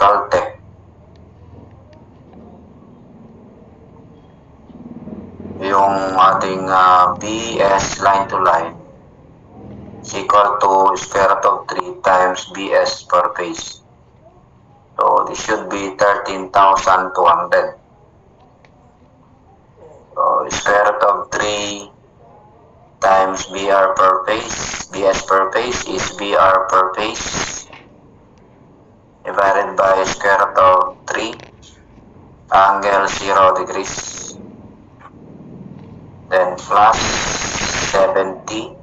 Caltech. Yung ating BS line to line is equal to square root of 3 times BS per phase. So this should be 13,200. So square root of 3 times BR per phase, BS per phase is BR per phase divided by square root of 3 angle 0 degrees, then plus 70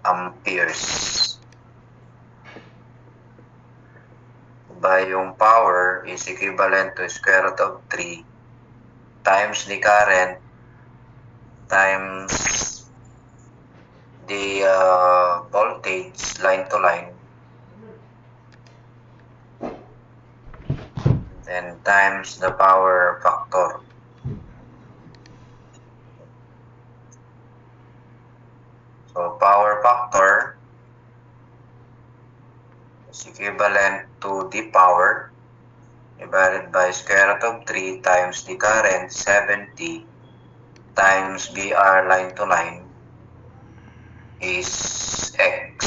amperes. By yung power is equivalent to square root of 3 times the current times the voltage line to line, then times the power factor. So power factor is equivalent to the power divided by square root of 3 times the current 70 times BR line to line is X.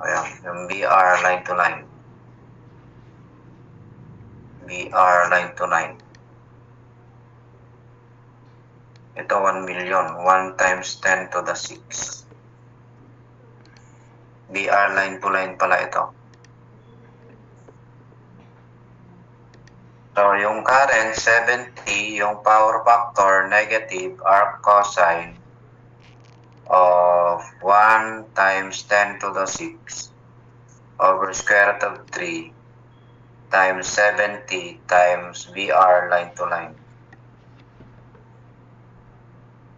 Ayan, yung BR line to line. BR line to line. Ito 1 million. 1 times 10 to the 6. BR line to line pala ito. So, yung current 70, yung power factor negative arc cosine of 1 times 10 to the 6 over square root of 3 times 70 times BR line to line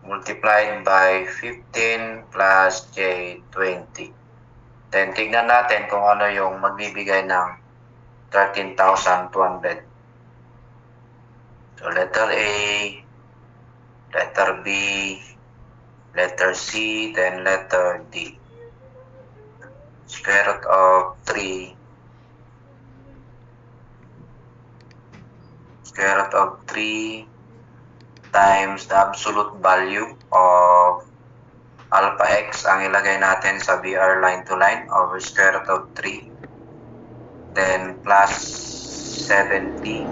multiplied by 15 plus J20. Then, tignan natin kung ano yung magbibigay ng 13,200. So, letter A, letter B, letter C, then letter D. Square root of 3, square root of 3 times the absolute value of alpha x ang ilagay natin sa BR line to line over square root of 3, then plus 70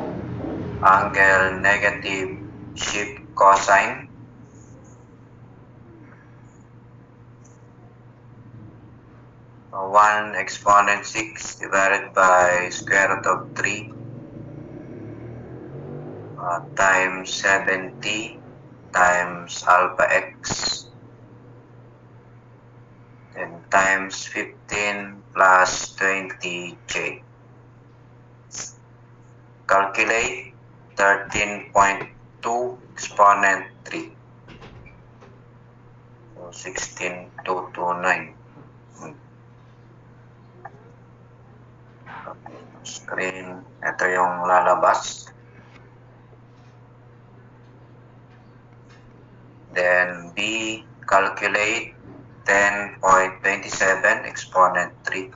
angle negative shift cosine so 1 exponent 6 divided by square root of 3 times 70 times alpha x, then times 15 plus 20j. Calculate 13.2 exponent 3. So 16,229. Screen, ito yung lalabas. Then B, calculate 10.27 exponent 3.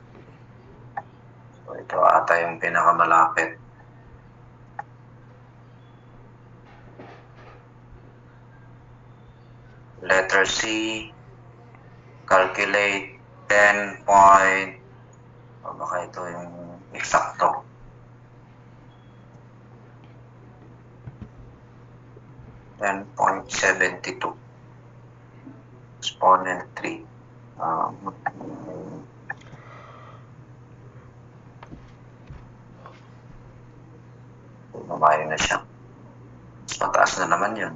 So ito ata yung pinakamalapit. Letter C, calculate 10 point, baka ito yung eksakto. 10.72 exponent 3. Bumayo na siya. Mas mataas na naman yun.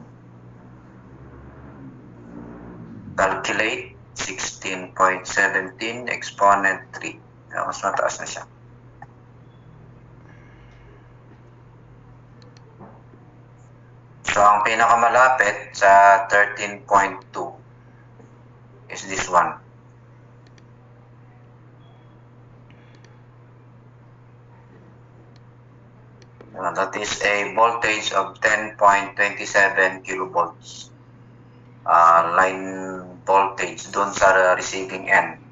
Calculate 16.17 exponent 3. Mas mataas na siya. So, ang pinakamalapit sa 13.2 is this one. That is a voltage of 10.27 kilovolts. Line voltage doon sa receiving end.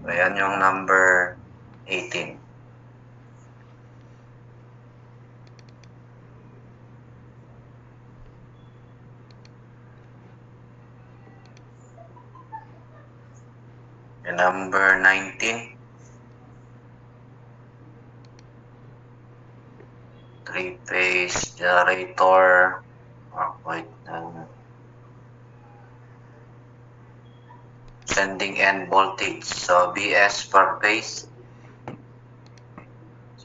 So, yan yung number 18. And number 19. 3-phase generator. Sending end voltage. So, BS per phase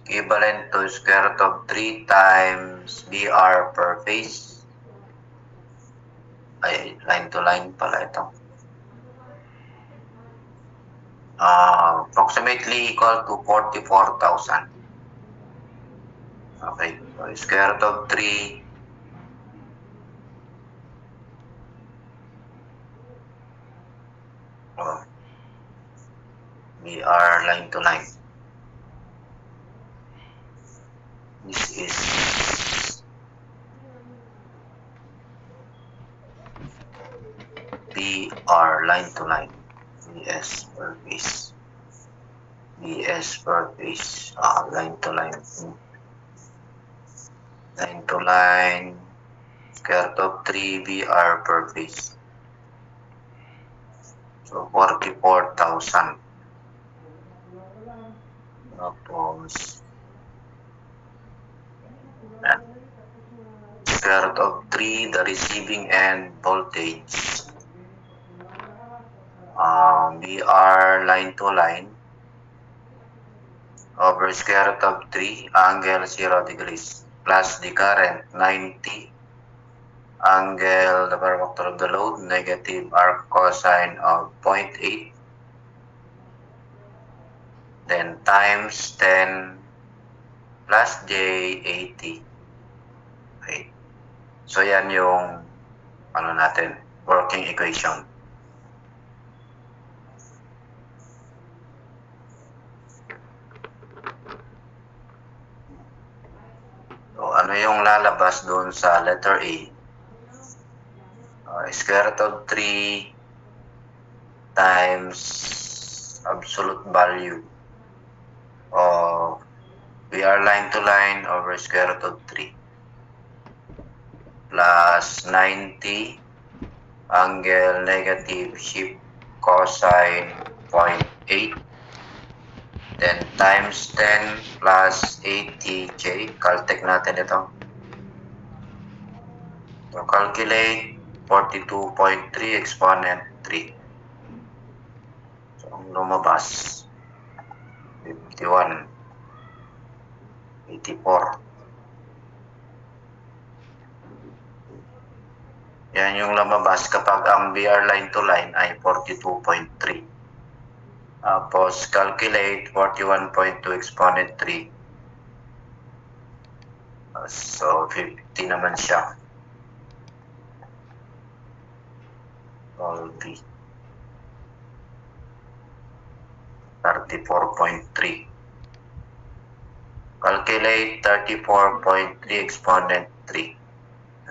equivalent to square root of 3 times BR per phase. Ay, line to line pala ito. Approximately equal to 44,000. Okay, so square root of 3 BR line to line. This is BR line to line. BS per phase. BS per phase. Line to line. Line to line. Square root of 3 BR per phase. So 44,000. Tapos square root of 3, the receiving end voltage. BR line to line over square root of 3, angle 0 degrees, plus the current 90, angle the power factor of the load, negative arc cosine of 0.8, then times 10 plus J80. Okay. So yan yung natin, working equation. So ano yung lalabas doon sa letter A? Square root of 3 times absolute value of BR line to line over square root of 3 plus 90 angle negative shift cosine 0.8, then times 10 plus 80J. Caltech natin ito. So calculate 42.3 exponent 3. So ang lumabas 51, 84. Yan yung lumabas kapag ang BR line to line ay 42.3. Tapos calculate 41.2 exponent 3. So 50 naman siya. All B. 34.3. Calculate 34.3 exponent 3.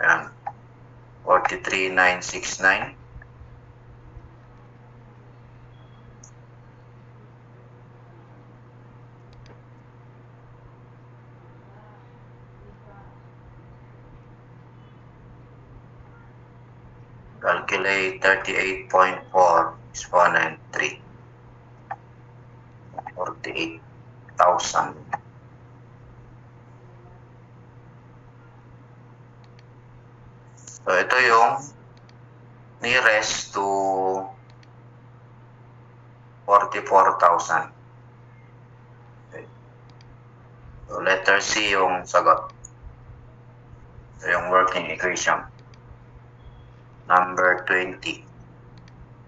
Ayan. 43,969. Calculate 38.4 exponent 3. 48,000. So ito yung nearest to 44,000. Okay. So letter C yung sagot. So yung working equation. Number 20.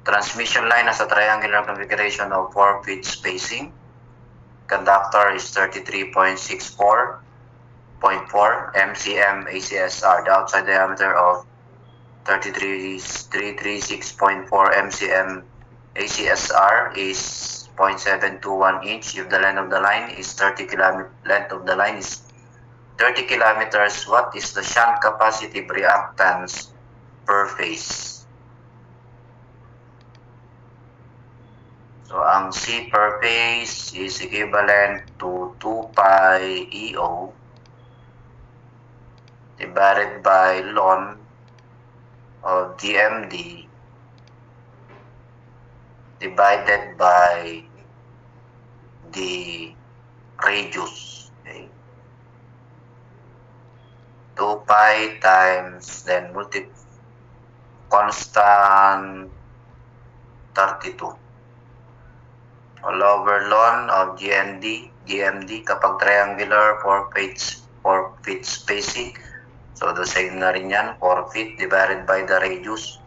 Transmission line has a triangular configuration of 4 feet spacing. Conductor is 33.64.4 MCM ACSR. The outside diameter of 336.4 MCM ACSR is 0.721 inch. If the length of the line is 30 kilometers, what is the shunt capacitive reactance per phase? So, ang C per phase is equivalent to 2 pi EO divided by ln of GMD divided by the radius. Okay? 2 pi times then constant 32. All over ln of GMD kapag triangular 4 feet spacing. So, the same na rin yan, 4 feet divided by the radius.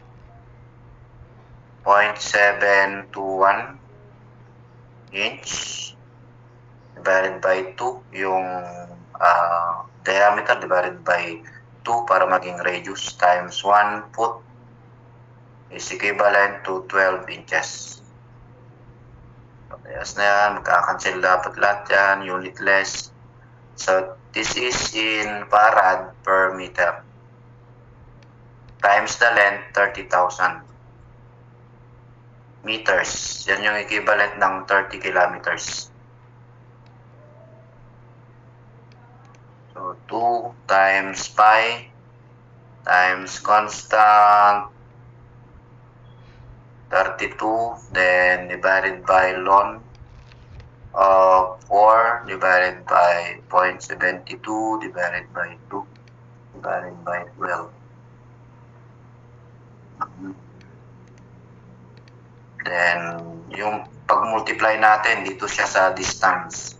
0.721 inch divided by 2, yung diameter divided by 2 para maging radius times 1 foot is equivalent to 12 inches. Parehas na yan, magkakancel dapat lahat yan, unitless. So, this is in farad per meter. Times the length, 30,000 meters. Yan yung equivalent ng 30 kilometers. So, 2 times pi times constant 32, then divided by ln of 4 divided by 0.72 divided by 2 divided by 12. Then, yung pag-multiply natin, dito siya sa distance.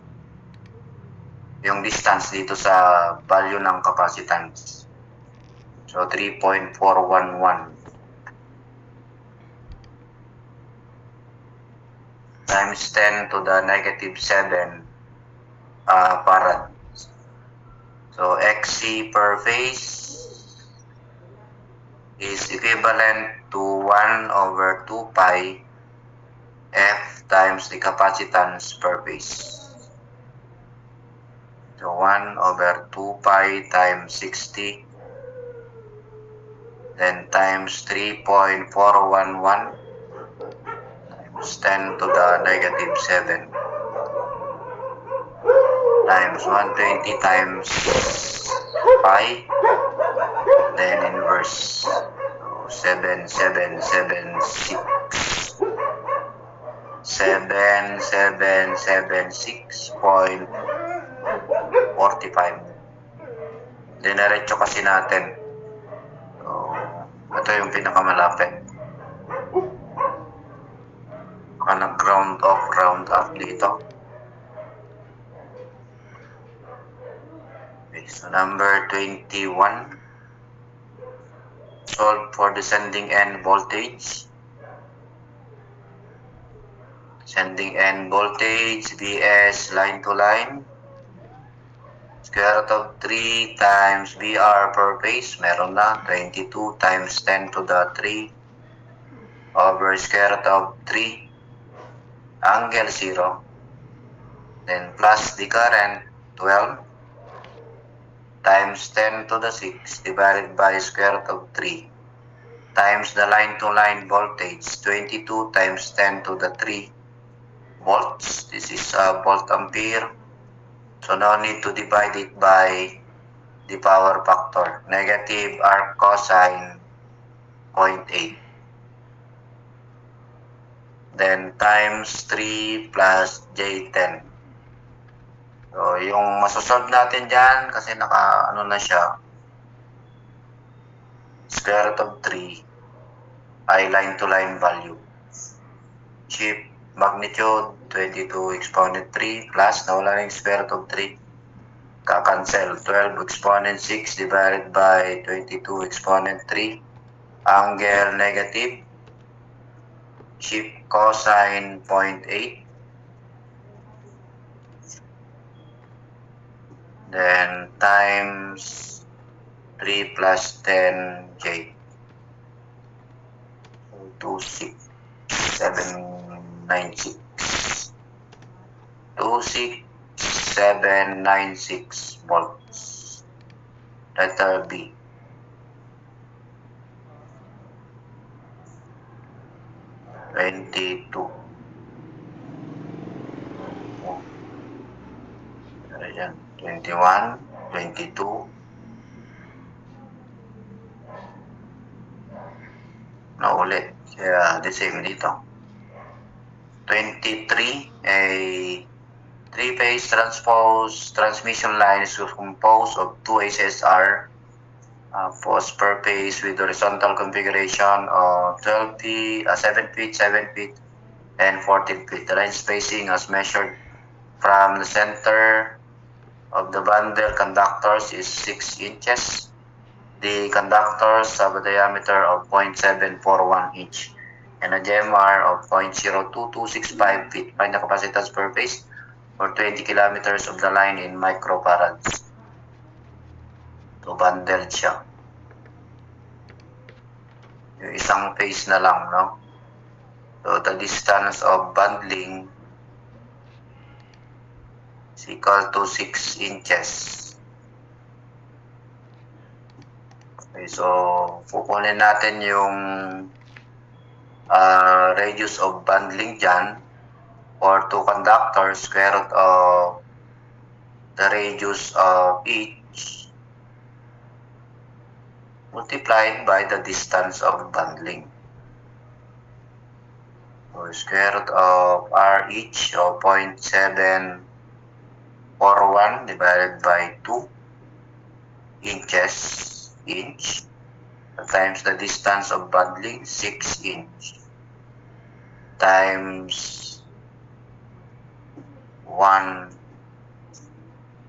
Yung distance dito sa value ng capacitance. So, 3.411 times 10 to the negative 7 farad. So, XC per phase is equivalent to 1 over 2 pi F times the capacitance per phase. So, 1 over 2 pi times 60, then times 3.411 times 10 to the negative 7 times 120 times pi, then inverse. So, 7776 7776.45. Dinerecho kasi natin. So, ito yung pinakamalapit. Nag-round off, round up dito. Okay, so number 21. Solve for descending end voltage. Sending end voltage, Vs line to line. Square root of 3 times VR per phase, meron na, 22 times 10 to the 3 over square root of 3, angle 0, then plus the current, 12, times 10 to the 6 divided by square root of 3, times the line-to-line voltage, 22 times 10 to the 3 volts. This is volt ampere. So, no need to divide it by the power factor. Negative arc cosine 0.8. Then, times 3 plus J10. So, yung masosolve natin dyan, kasi naka-ano na siya, square root of 3 ay line-to-line value. Shift magnitude 22 exponent 3 plus nawala rin square root of 3, kakancel 12 exponent 6 divided by 22 exponent 3, angle negative, shift cosine 0.8, then times 3 plus 10J, 26796 volts. Letter B. yan, 21, 22. Na ulit. Kaya the same dito. 23, a three-phase transmission line is composed of two SSR posts per phase with horizontal configuration of 12 feet, 7 feet, 7 feet, and 14 feet. The line spacing as measured from the center of the bundle conductors is 6 inches. The conductors have a diameter of 0.741 inch and a GMR of 0.02265 feet. Find the capacitance per phase for 20 kilometers of the line in microfarads. So, bundled siya. Yung isang phase na lang, no? So, the distance of bundling is equal to 6 inches. Okay, so, kukunin natin yung radius of bundling dyan for two conductors, square root of the radius of each multiplied by the distance of bundling. So, square root of R each of 0.741 divided by 2 inches inch times the distance of bundling 6 inch times 1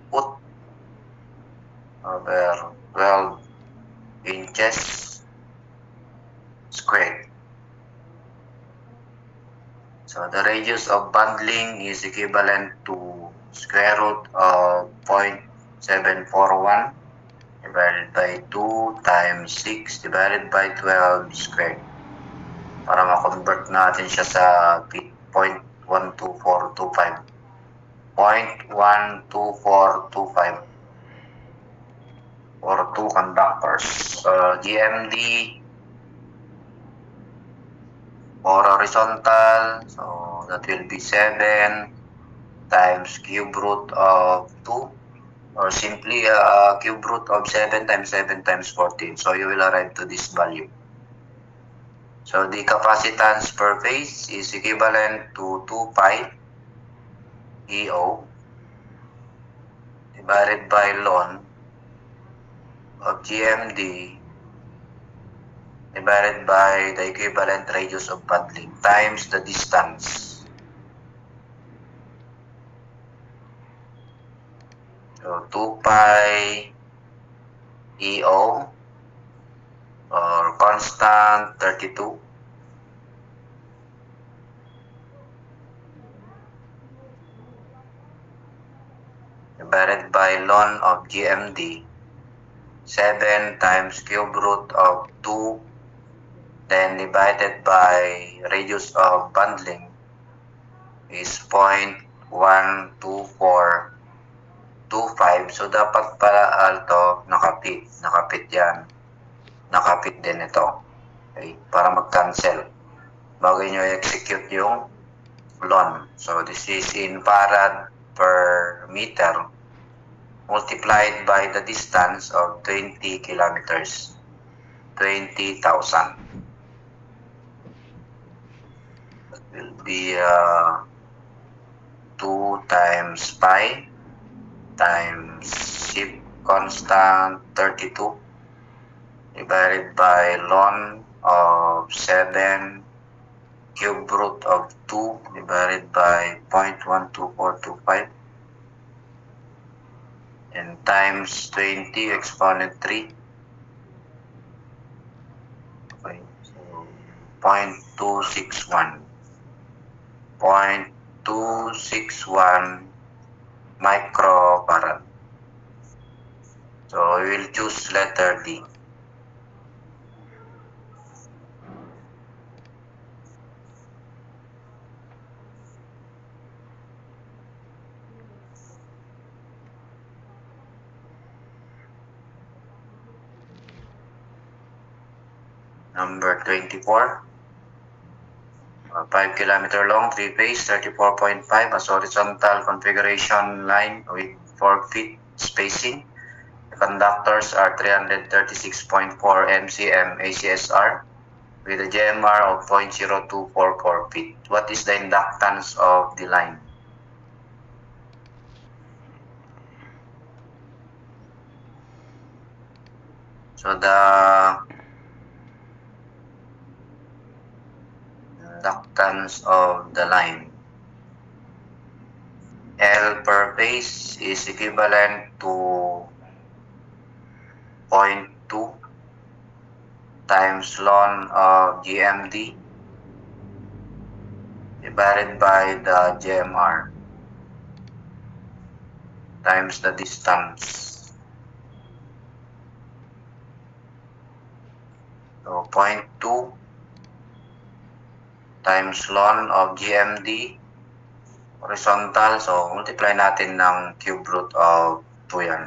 foot over 12 inches squared. So the radius of bundling is equivalent to square root of 0.741 divided by 2 times 6 divided by 12 squared. Para ma-convert natin siya sa feet, 0.12425. 0.12425 for two conductors. GMD for horizontal, so that will be 7 times cube root of 2, or simply cube root of 7 times 7 times 14. So you will arrive to this value. So the capacitance per phase is equivalent to 2 pi EO divided by ln of GMD divided by the equivalent radius of bundling times the distance. So 2 pi EO or constant 32 divided by ln of GMD, 7 times cube root of 2, then divided by radius of bundling is 0.12425. So dapat pala nakapit yan. Nakapit din ito. Okay, para mag-cancel bago nyo execute yung ln. So this is in farad per meter multiplied by the distance of 20 kilometers, 20,000. That will be 2 times pi times shift constant 32 divided by ln of 7 cube root of 2 divided by 0.12425 and times 20 exponent 3. Okay, so 0.261 microfarad. So we will choose letter D. Number 24. 5 kilometer long, 3-phase, 34.5 as horizontal configuration line with feet spacing. The conductors are 336.4 mcm ACSR with a GMR of 0.0244 feet. What is the inductance of the line? So the inductance of the line, L per phase, is equivalent to 0.2 times ln of GMD divided by the GMR times the distance. So 0.2 times ln of GMD horizontal, so multiply natin ng cube root of 2 yan.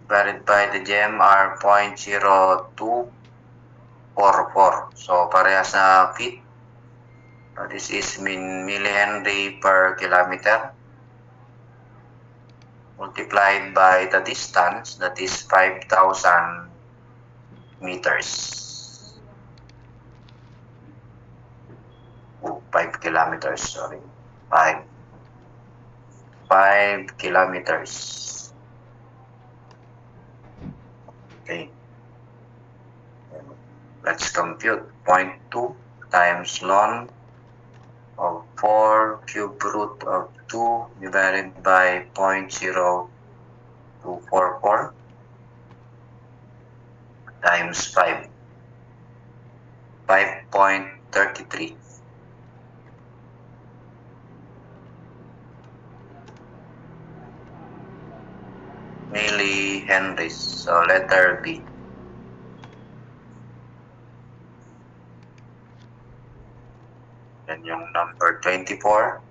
Divided by the GMR 0.0244. So parehas na feet. So this is millihenry per kilometer multiplied by the distance, that is 5,000 meters. 5 kilometers, sorry. 5 kilometers. Okay. Let's compute. 0.2 times ln of 4 cube root of 2 divided by 0.0244 times 5. 5.33. millihenries. So letter B. Yan yung number 24.